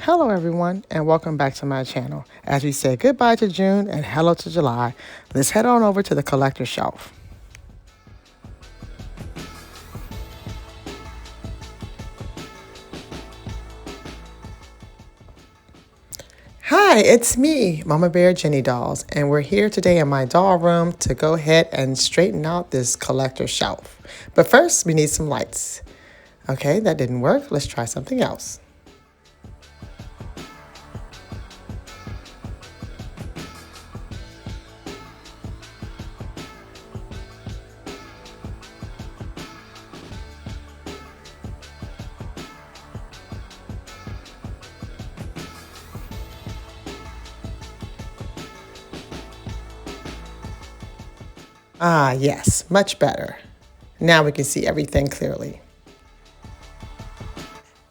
Hello everyone and welcome back to my channel. As we say goodbye to June and hello to July, let's head on over to the collector shelf. Hi, it's me, Mama Bear Jenny Dolls, and we're here today in my doll room to go ahead and straighten out this collector shelf. But first, we need some lights. Okay, that didn't work. Let's try something else. Ah, yes, much better. Now we can see everything clearly.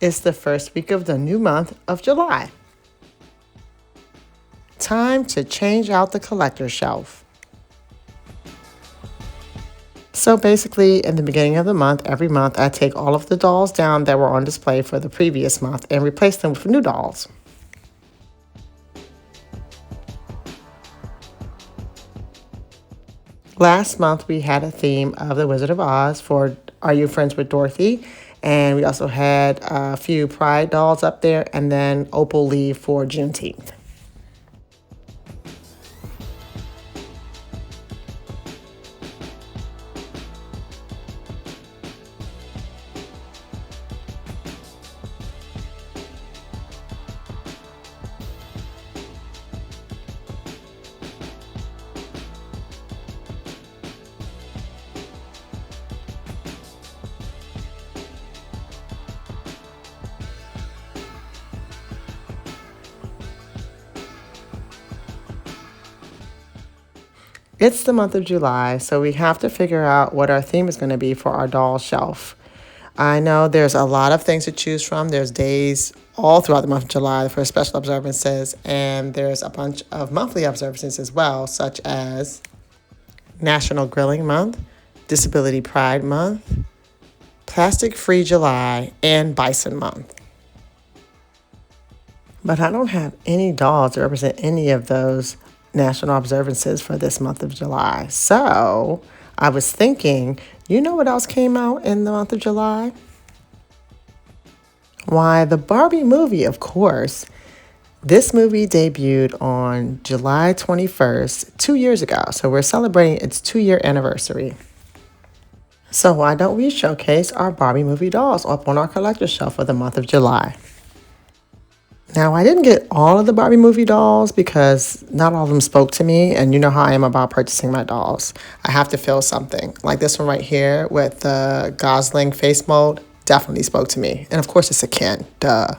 It's the first week of the new month of July. Time to change out the collector shelf. So basically, in the beginning of the month, every month, I take all of the dolls down that were on display for the previous month and replace them with new dolls. Last month, we had a theme of the Wizard of Oz for Are You Friends with Dorothy? And we also had a few Pride dolls up there and then Opal Leave for Juneteenth. It's the month of July, so we have to figure out what our theme is going to be for our doll shelf. I know there's a lot of things to choose from. There's days all throughout the month of July for special observances, and there's a bunch of monthly observances as well, such as National Grilling Month, Disability Pride Month, Plastic Free July, and Bison Month. But I don't have any dolls to represent any of those national observances for this month of July. So I was thinking, you know what else came out in the month of July? Why, the Barbie movie, of course. This movie debuted on July 21st, 2 years ago. So we're celebrating its 2-year anniversary. So why don't we showcase our Barbie movie dolls up on our collector shelf for the month of July? Now, I didn't get all of the Barbie movie dolls because not all of them spoke to me, and you know how I am about purchasing my dolls. I have to feel something. Like this one right here with the Gosling face mold definitely spoke to me. And of course, it's a Ken, duh.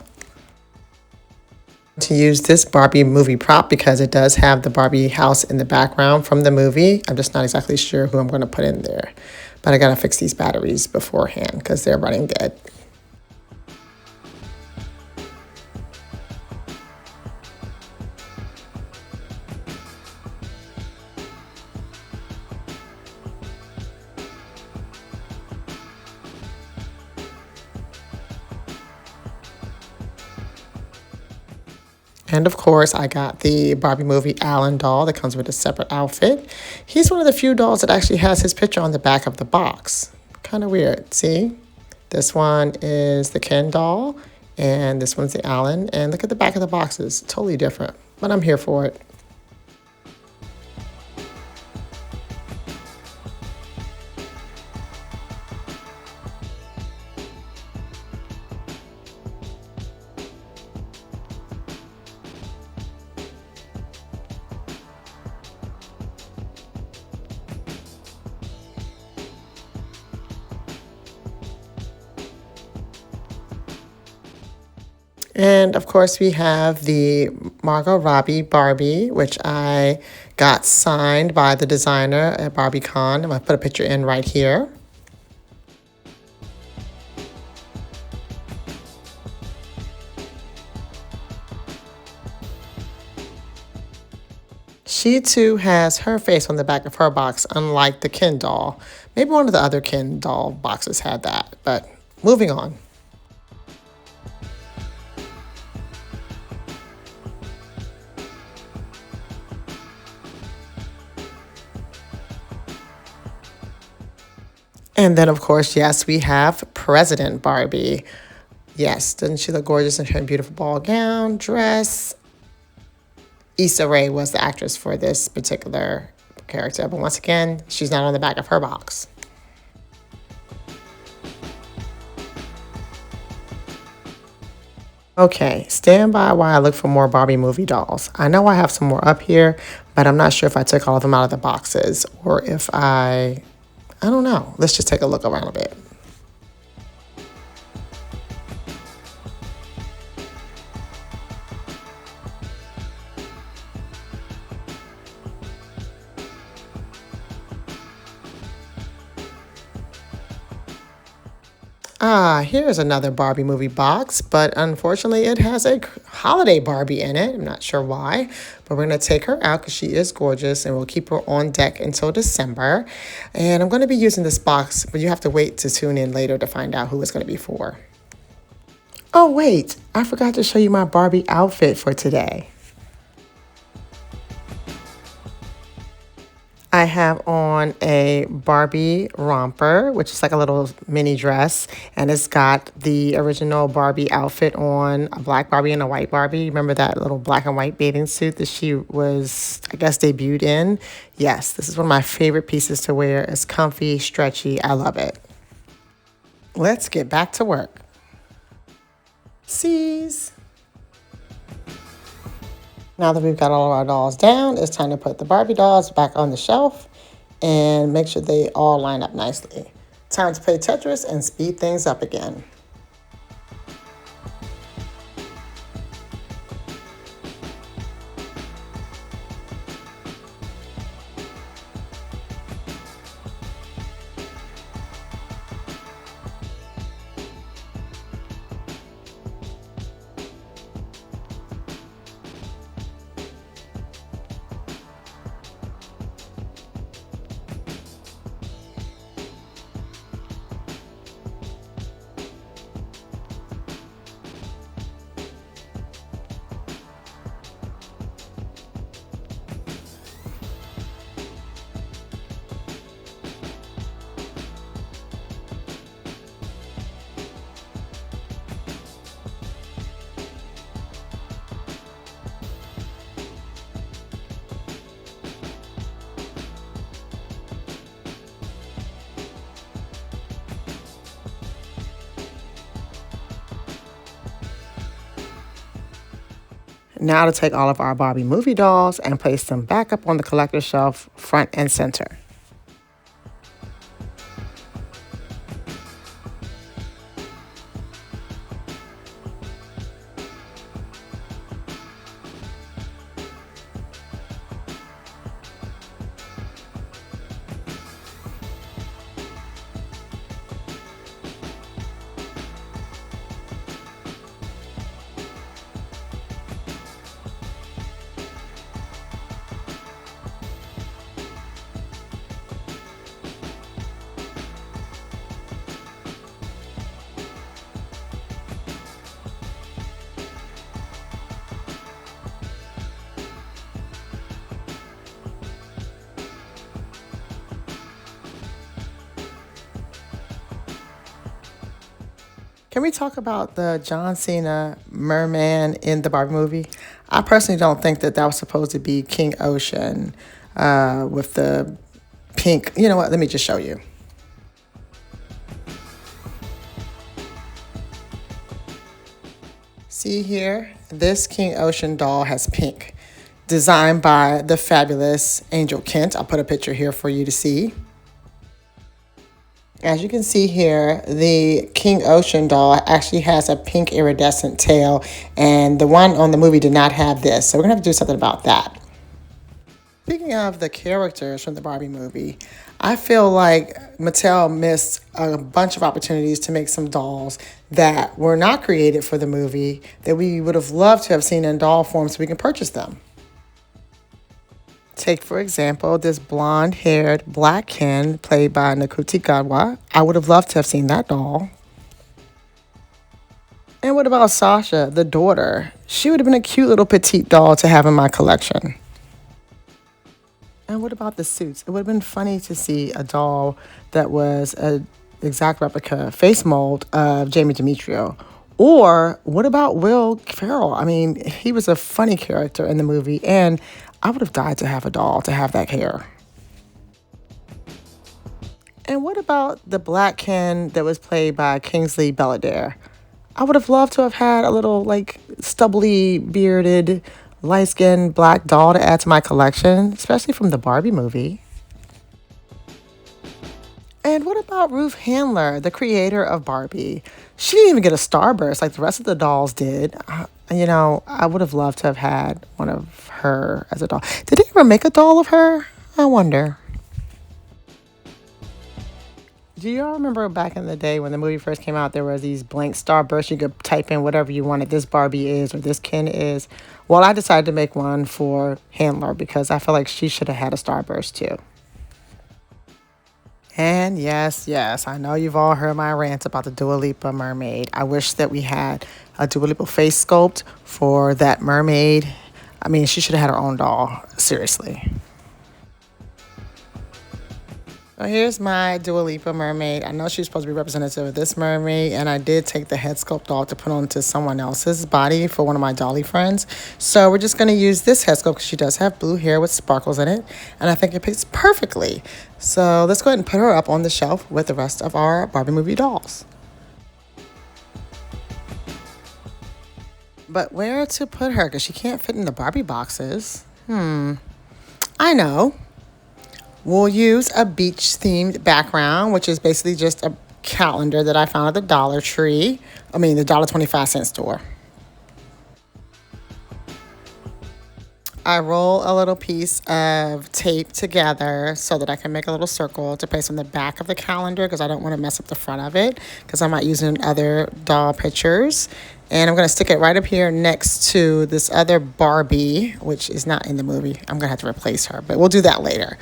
To use this Barbie movie prop because it does have the Barbie house in the background from the movie. I'm just not exactly sure who I'm going to put in there. But I got to fix these batteries beforehand because they're running dead. And of course, I got the Barbie movie Alan doll that comes with a separate outfit. He's one of the few dolls that actually has his picture on the back of the box. Kind of weird, see? This one is the Ken doll, and this one's the Alan. And look at the back of the boxes, totally different, but I'm here for it. And of course, we have the Margot Robbie Barbie, which I got signed by the designer at BarbieCon. I'm going to put a picture in right here. She too has her face on the back of her box, unlike the Ken doll. Maybe one of the other Ken doll boxes had that, but moving on. And then, of course, yes, we have President Barbie. Yes, doesn't she look gorgeous in her beautiful ball gown, dress? Issa Rae was the actress for this particular character, but once again, she's not on the back of her box. Okay, stand by while I look for more Barbie movie dolls. I know I have some more up here, but I'm not sure if I took all of them out of the boxes or if I don't know. Let's just take a look around a bit. Ah, here's another Barbie movie box, but unfortunately it has a holiday Barbie in it. I'm not sure why, but we're going to take her out because she is gorgeous and we'll keep her on deck until December. And I'm going to be using this box, but you have to wait to tune in later to find out who it's going to be for. Oh, wait, I forgot to show you my Barbie outfit for today. I have on a Barbie romper, which is like a little mini dress, and it's got the original Barbie outfit on, a black Barbie and a white Barbie. Remember that little black and white bathing suit that she was, I guess, debuted in? Yes, this is one of my favorite pieces to wear. It's comfy, stretchy. I love it. Let's get back to work. Seize. Now that we've got all of our dolls down, it's time to put the Barbie dolls back on the shelf and make sure they all line up nicely. Time to play Tetris and speed things up again. Now to take all of our Barbie movie dolls and place them back up on the collector shelf, front and center. Can we talk about the John Cena merman in the Barbie movie? I personally don't think that that was supposed to be King Ocean with the pink. You know what? Let me just show you. See here? This King Ocean doll has pink. Designed by the fabulous Angel Kent. I'll put a picture here for you to see. As you can see here, the King Ocean doll actually has a pink iridescent tail, and the one on the movie did not have this, so we're going to have to do something about that. Speaking of the characters from the Barbie movie, I feel like Mattel missed a bunch of opportunities to make some dolls that were not created for the movie that we would have loved to have seen in doll form so we can purchase them. Take, for example, this blonde-haired black Ken played by Nakuti Gadwa. I would have loved to have seen that doll. And what about Sasha, the daughter? She would have been a cute little petite doll to have in my collection. And what what about the suits? It would have been funny to see a doll that was an exact replica face mold of Jamie Demetrio. Or what about Will Ferrell? I mean, he was a funny character in the movie, and I would have died to have a doll to have that hair. And what about the black Ken that was played by Kingsley Belladir? I would have loved to have had a little, like, stubbly, bearded, light skinned black doll to add to my collection, especially from the Barbie movie. And what about Ruth Handler, the creator of Barbie? She didn't even get a starburst like the rest of the dolls did. I would have loved to have had one of her as a doll. Did they ever make a doll of her? I wonder. Do y'all remember back in the day when the movie first came out, there was these blank starbursts? You could type in whatever you wanted, this Barbie is or this Ken is. Well, I decided to make one for Handler because I feel like she should have had a starburst too. And yes, yes, I know you've all heard my rant about the Dua Lipa mermaid. I wish that we had a Dua Lipa face sculpt for that mermaid. I mean, she should have had her own doll, seriously. So here's my Dua Lipa mermaid. I know she's supposed to be representative of this mermaid, and I did take the head sculpt off to put onto someone else's body for one of my dolly friends. So we're just going to use this head sculpt because she does have blue hair with sparkles in it, and I think it fits perfectly. So let's go ahead and put her up on the shelf with the rest of our Barbie movie dolls. But where to put her? Because she can't fit in the Barbie boxes. I know. We'll use a beach-themed background, which is basically just a calendar that I found at the Dollar Tree. I mean, the $1.25 store. I roll a little piece of tape together so that I can make a little circle to place on the back of the calendar because I don't want to mess up the front of it because I might use it in other doll pictures. And I'm going to stick it right up here next to this other Barbie, which is not in the movie. I'm going to have to replace her, but we'll do that later.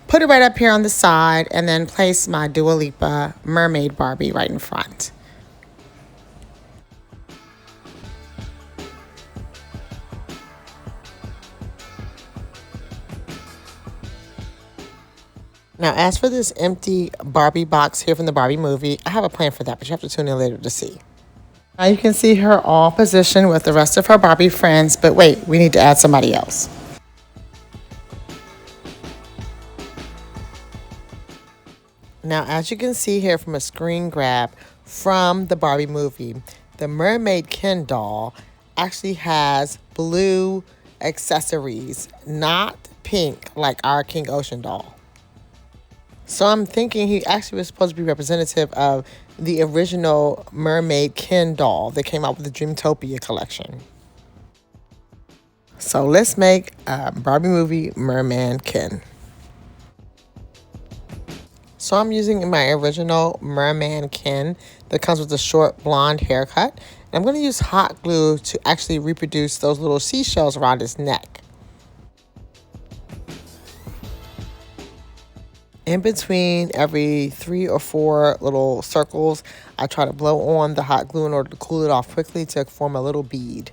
Put it right up here on the side and then place my Dua Lipa mermaid Barbie right in front. Now, as for this empty Barbie box here from the Barbie movie, I have a plan for that, but you have to tune in later to see. Now you can see her all positioned with the rest of her Barbie friends, but wait, we need to add somebody else. Now, as you can see here from a screen grab from the Barbie movie, the Mermaid Ken doll actually has blue accessories, not pink like our King Ocean doll. So I'm thinking he actually was supposed to be representative of the original Mermaid Ken doll that came out with the Dreamtopia collection. So let's make a Barbie movie Merman Ken. So I'm using my original Merman Ken that comes with a short blonde haircut. And I'm going to use hot glue to actually reproduce those little seashells around his neck. In between every 3 or 4 little circles, I try to blow on the hot glue in order to cool it off quickly to form a little bead.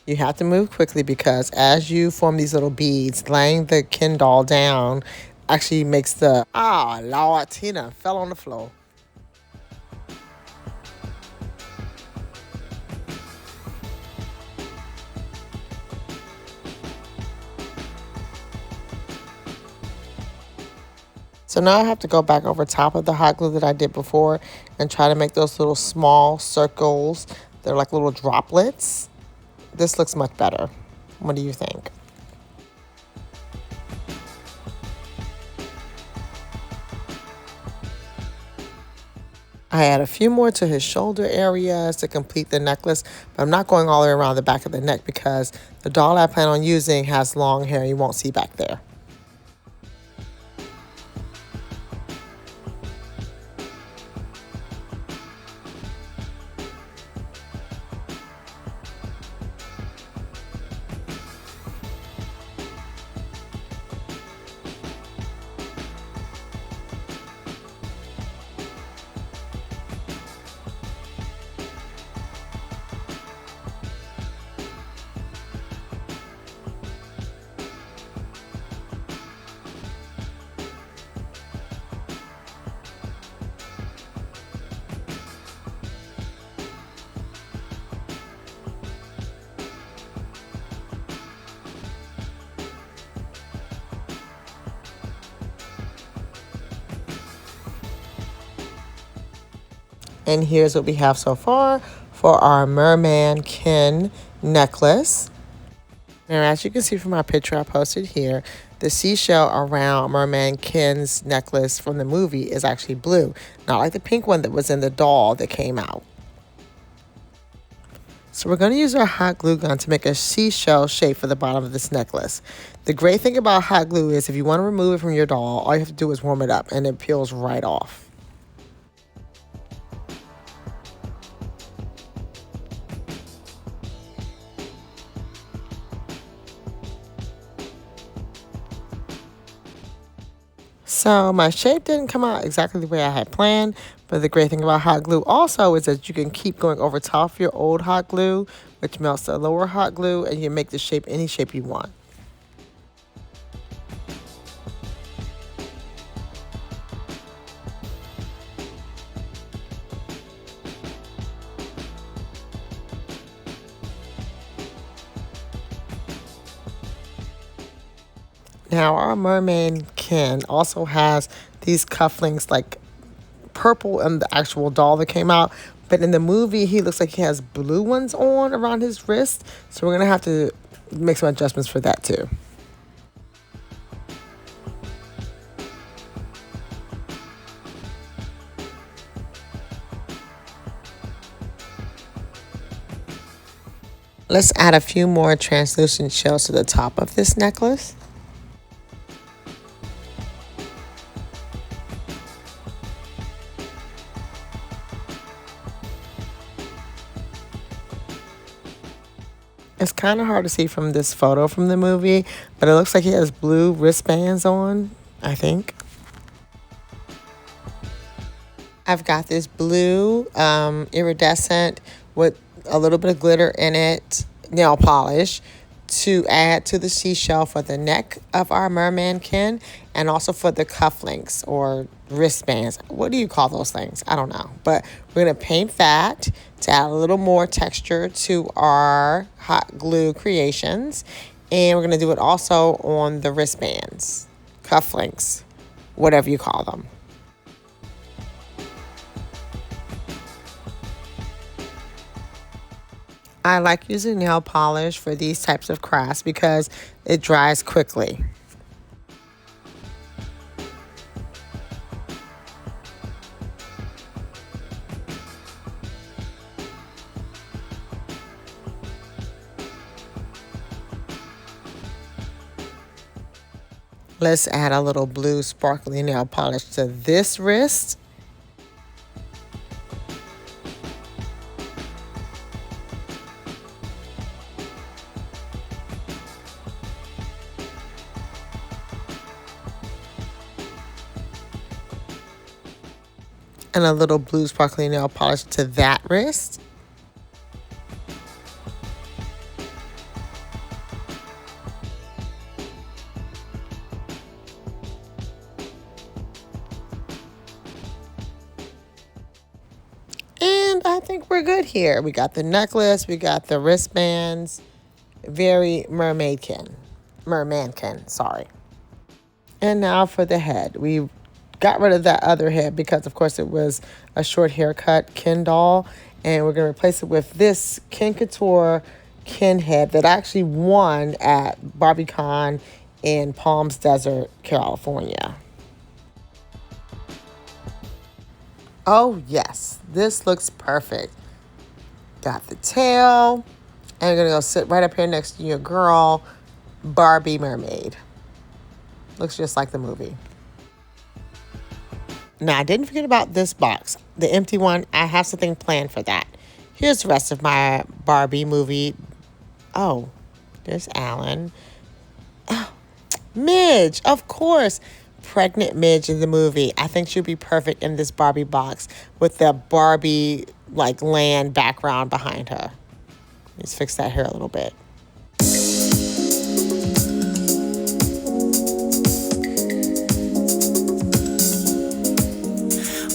You have to move quickly because as you form these little beads, laying the Ken doll down actually makes the, Lord, Tina fell on the floor. So now I have to go back over top of the hot glue that I did before and try to make those little small circles. They're like little droplets. This looks much better. What do you think? I add a few more to his shoulder areas to complete the necklace, but I'm not going all the way around the back of the neck because the doll I plan on using has long hair you won't see back there. And here's what we have so far for our merman Ken necklace. Now, as you can see from my picture I posted here, the seashell around merman Ken's necklace from the movie is actually blue, not like the pink one that was in the doll that came out. So we're going to use our hot glue gun to make a seashell shape for the bottom of this necklace. The great thing about hot glue is if you want to remove it from your doll, all you have to do is warm it up and it peels right off. So my shape didn't come out exactly the way I had planned, but the great thing about hot glue also is that you can keep going over top of your old hot glue, which melts the lower hot glue, and you make the shape any shape you want. Now our mermaid Ken also has these cufflinks like purple in the actual doll that came out, but in the movie he looks like he has blue ones on around his wrist, so we're gonna have to make some adjustments for that too. Let's add a few more translucent shells to the top of this necklace. It's kind of hard to see from this photo from the movie, but it looks like he has blue wristbands on, I think. I've got this blue iridescent with a little bit of glitter in it, nail polish, to add to the seashell for the neck of our merman Ken and also for the cufflinks or wristbands. What do you call those things? I don't know. But we're going to paint that to add a little more texture to our hot glue creations. And we're going to do it also on the wristbands, cufflinks, whatever you call them. I like using nail polish for these types of crafts because it dries quickly. Let's add a little blue sparkly nail polish to this wrist. And a little blue sparkly nail polish to that wrist. And I think we're good here. We got the necklace, we got the wristbands. Very mermankin, sorry. And now for the head. We got rid of that other head because, of course, it was a short haircut Ken doll. And we're going to replace it with this Ken Couture Ken head that actually won at BarbieCon in Palms Desert, California. Oh, yes. This looks perfect. Got the tail. And we're going to go sit right up here next to your girl, Barbie Mermaid. Looks just like the movie. Now, I didn't forget about this box, the empty one. I have something planned for that. Here's the rest of my Barbie movie. Oh, there's Alan. Oh, Midge, of course. Pregnant Midge in the movie. I think she'll be perfect in this Barbie box with the Barbie, like, land background behind her. Let's fix that hair a little bit.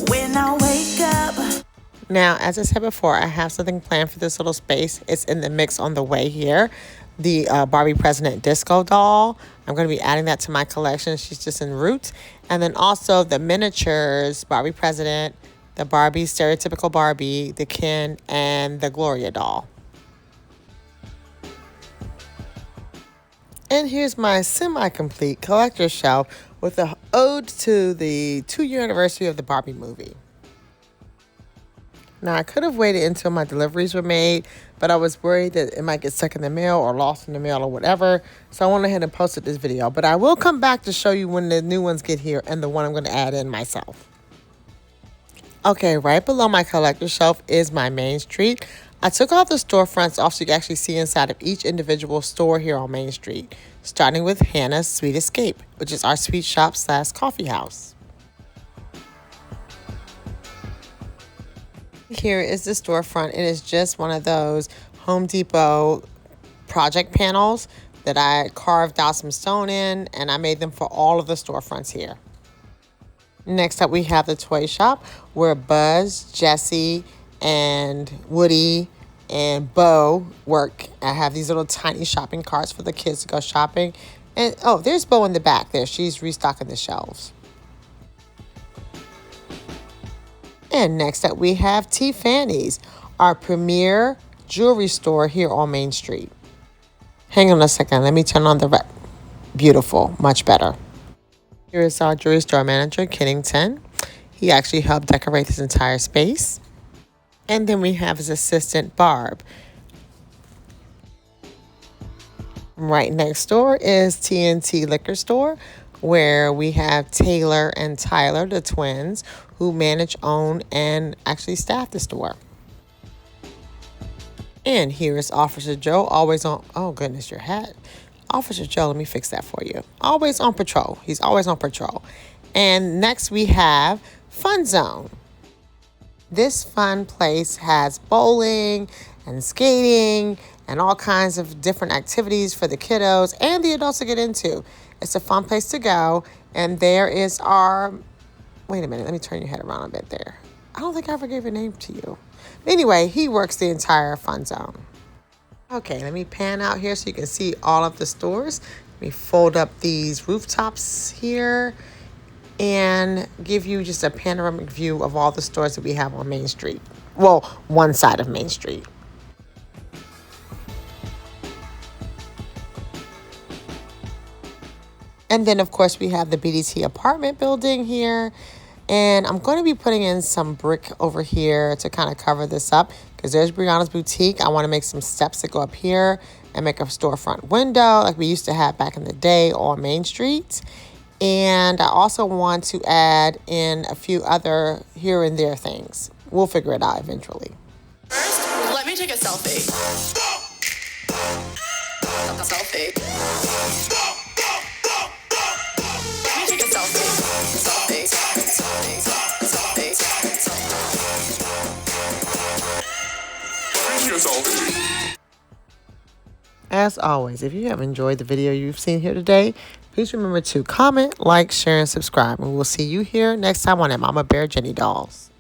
When I wake up. Now, as I said before, I have something planned for this little space. It's in the mix on the way here. The Barbie President Disco doll. I'm going to be adding that to my collection. She's just en route. And then also the miniatures, Barbie President, the Barbie, stereotypical Barbie, the Ken, and the Gloria doll. And here's my semi-complete collector's shelf with an ode to the 2-year anniversary of the Barbie movie. Now, I could have waited until my deliveries were made, but I was worried that it might get stuck in the mail or lost in the mail or whatever. So I went ahead and posted this video. But I will come back to show you when the new ones get here and the one I'm going to add in myself. Okay, right below my collector's shelf is my Main Street. I took all the storefronts off so you can actually see inside of each individual store here on Main Street, starting with Hannah's Sweet Escape, which is our sweet shop / coffee house. Here is the storefront. It is just one of those Home Depot project panels that I carved out some stone in, and I made them for all of the storefronts here. Next up, we have the toy shop where Buzz, Jessie, and Woody and Bo work. I have these little tiny shopping carts for the kids to go shopping. And oh, there's Bo in the back there. She's restocking the shelves. And next up, we have T. Fanny's, our premier jewelry store here on Main Street. Hang on a second. Let me turn on the beautiful, much better. Here is our jewelry store manager, Kennington. He actually helped decorate this entire space. And then we have his assistant, Barb. Right next door is TNT Liquor Store, where we have Taylor and Tyler, the twins, who manage, own, and actually staff the store. And here is Officer Joe, always on, oh goodness, your hat. Officer Joe, let me fix that for you. Always on patrol. He's always on patrol. And next we have Fun Zone. This fun place has bowling and skating and all kinds of different activities for the kiddos and the adults to get into. It's a fun place to go. And there is our, wait a minute, let me turn your head around a bit there. I don't think I ever gave a name to you. Anyway, he works the entire Fun Zone. Okay, let me pan out here so you can see all of the stores. Let me fold up these rooftops here and give you just a panoramic view of all the stores that we have on Main Street. Well, one side of Main Street. And then, of course, we have the BDT apartment building here. And I'm going to be putting in some brick over here to kind of cover this up because there's Brianna's Boutique. I want to make some steps that go up here and make a storefront window like we used to have back in the day on Main Street. And I also want to add in a few other here and there things. We'll figure it out eventually. First, let me take a selfie. A selfie. Let me take a selfie. As always, if you have enjoyed the video you've seen here today, please remember to comment, like, share, and subscribe. And we'll see you here next time on Mama Bear Jenny Dolls.